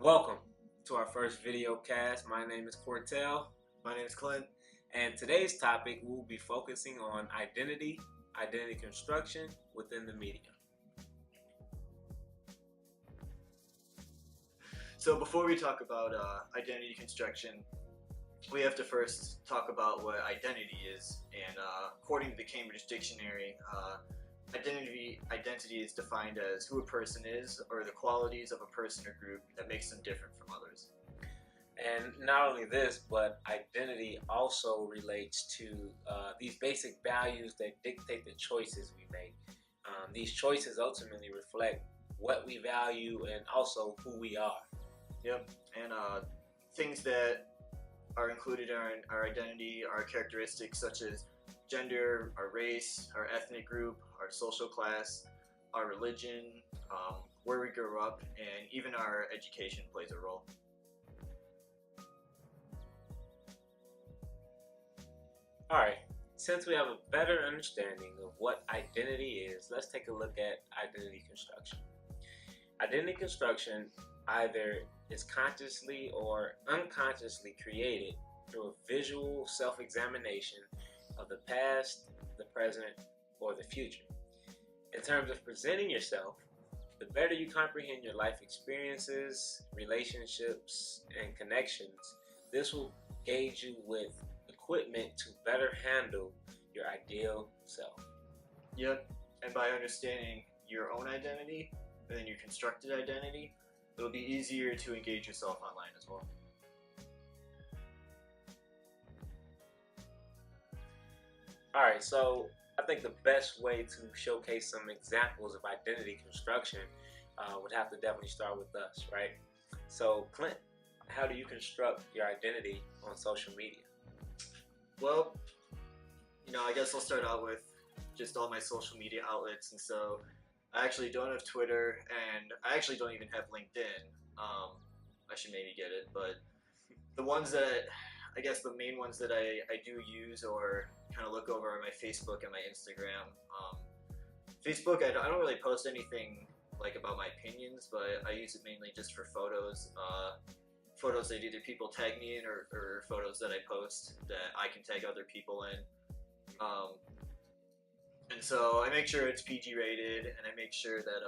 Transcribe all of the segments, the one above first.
Welcome to our first video cast. My name is Cortel, My name is Clint. and today's topic we'll be focusing on identity construction within the media. So before we talk about identity construction, we have to first talk about what identity is. And according to the Cambridge Dictionary, identity is defined as who a person is or the qualities of a person or group that makes them different from others. And not only this, but identity also relates to these basic values that dictate the choices we make. These choices ultimately reflect what we value and also who we are. Yep. And things that are included in our identity are characteristics such as gender, our race, our ethnic group, our social class, our religion, where we grew up, and even our education plays a role. Alright, since we have a better understanding of what identity is, let's take a look at identity construction. Identity construction either is consciously or unconsciously created through a visual self-examination of the past, the present, or the future. In terms of presenting yourself, the better you comprehend your life experiences, relationships, and connections, this will gauge you with equipment to better handle your ideal self. Yep. And by understanding your own identity and then your constructed identity, it'll be easier to engage yourself online as well. Alright, so I think the best way to showcase some examples of identity construction would have to definitely start with us, right? So, Clint, how do you construct your identity on social media? Well, I guess I'll start out with just all my social media outlets. And so I actually don't have Twitter, and I actually don't even have LinkedIn. I should maybe get it, but the ones that I guess the main ones that I do use or kind of look over are my Facebook and my Instagram. Facebook, I don't really post anything like about my opinions, but I use it mainly just for photos. Photos that either people tag me in or photos that I post that I can tag other people in. And so I make sure it's PG rated, and I make sure that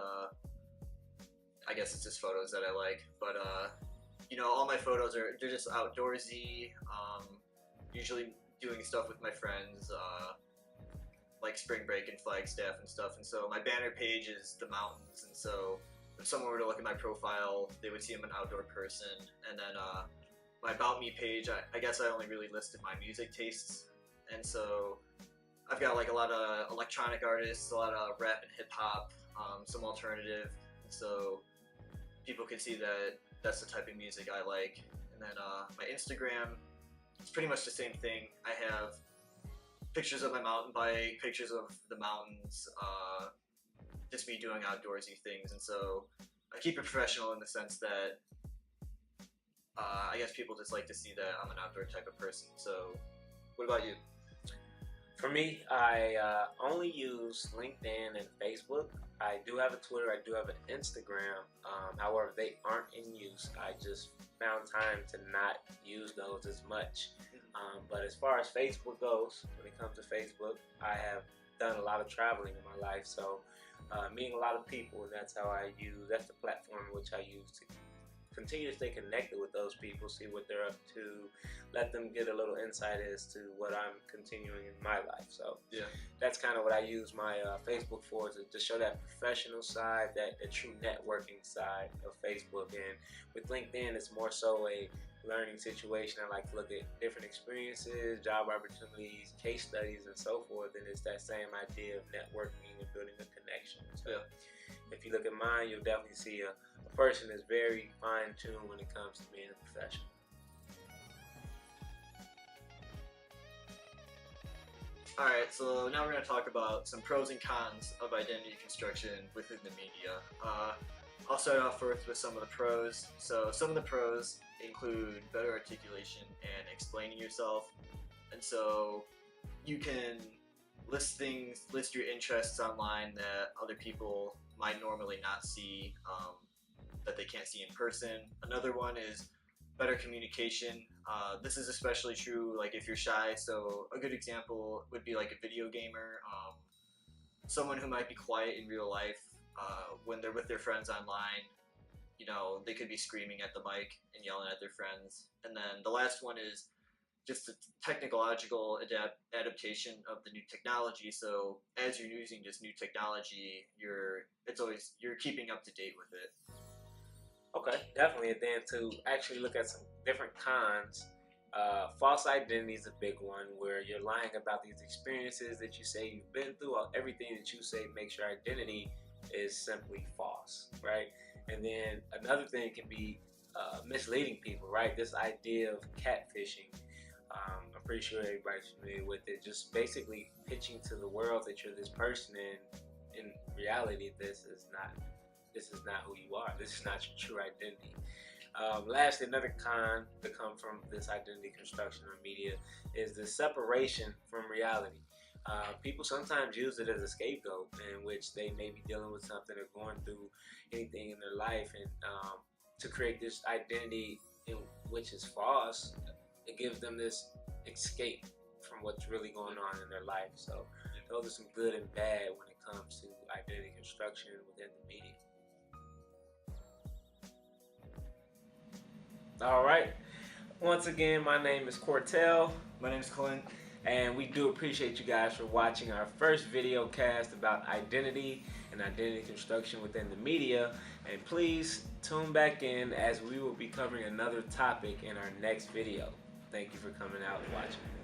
I guess it's just photos that I like. But all my photos they're just outdoorsy. Usually doing stuff with my friends, like spring break and Flagstaff and stuff. And so my banner page is the mountains. And so if someone were to look at my profile, they would see I'm an outdoor person. And then my About Me page, I guess I only really listed my music tastes. And so I've got like a lot of electronic artists, a lot of rap and hip hop, some alternative. So people can see that that's the type of music I like. And then my Instagram, it's pretty much the same thing. I have pictures of my mountain bike, pictures of the mountains, just me doing outdoorsy things. And so I keep it professional in the sense that I guess people just like to see that I'm an outdoor type of person. So what about you? For me, I only use LinkedIn and Facebook. I do have a Twitter, I do have an Instagram. However, they aren't in use. I just found time to not use those as much. But as far as Facebook goes, when it comes to Facebook, I have done a lot of traveling in my life. So meeting a lot of people, and that's the platform which I use to continue to stay connected with those people, see what they're up to, let them get a little insight as to what I'm continuing in my life. So Yeah. that's kind of what I use my Facebook for, to show that professional side, that true networking side of Facebook. And with LinkedIn, it's more so a learning situation. I like to look at different experiences, job opportunities, case studies, and so forth. And it's that same idea of networking and building a connection. So Yeah. if you look at mine, you'll definitely see a person that's very fine-tuned when it comes to being a professional. Alright, so now we're going to talk about some pros and cons of identity construction within the media. I'll start off first with some of the pros. So some of the pros include better articulation and explaining yourself. And so you can list your interests online that other people might normally not see. that they can't see in person. Another one is better communication. This is especially true like if you're shy. So a good example would be like a video gamer, someone who might be quiet in real life. When they're with their friends online, you know, they could be screaming at the mic and yelling at their friends. And then the last one is just the technological adaptation of the new technology. So as you're using this new technology, you're keeping up to date with it. Okay, definitely. And then to actually look at some different cons, false identity is a big one where you're lying about these experiences that you say you've been through. Everything that you say makes your identity is simply false, right? And then another thing can be misleading people, right? This idea of catfishing. I'm pretty sure everybody's familiar with it. Just basically pitching to the world that you're this person, and in reality, this is not who you are. This is not your true identity. Lastly, another con that come from this identity construction or media is the separation from reality. People sometimes use it as a scapegoat in which they may be dealing with something or going through anything in their life, and to create this identity which is false, it gives them this escape from what's really going on in their life. So those are some good and bad when it comes to identity construction within the media. All right. Once again, my name is Cortel. My name is Clint. And we do appreciate you guys for watching our first video cast about identity and identity construction within the media. And please tune back in as we will be covering another topic in our next video. Thank you for coming out and watching.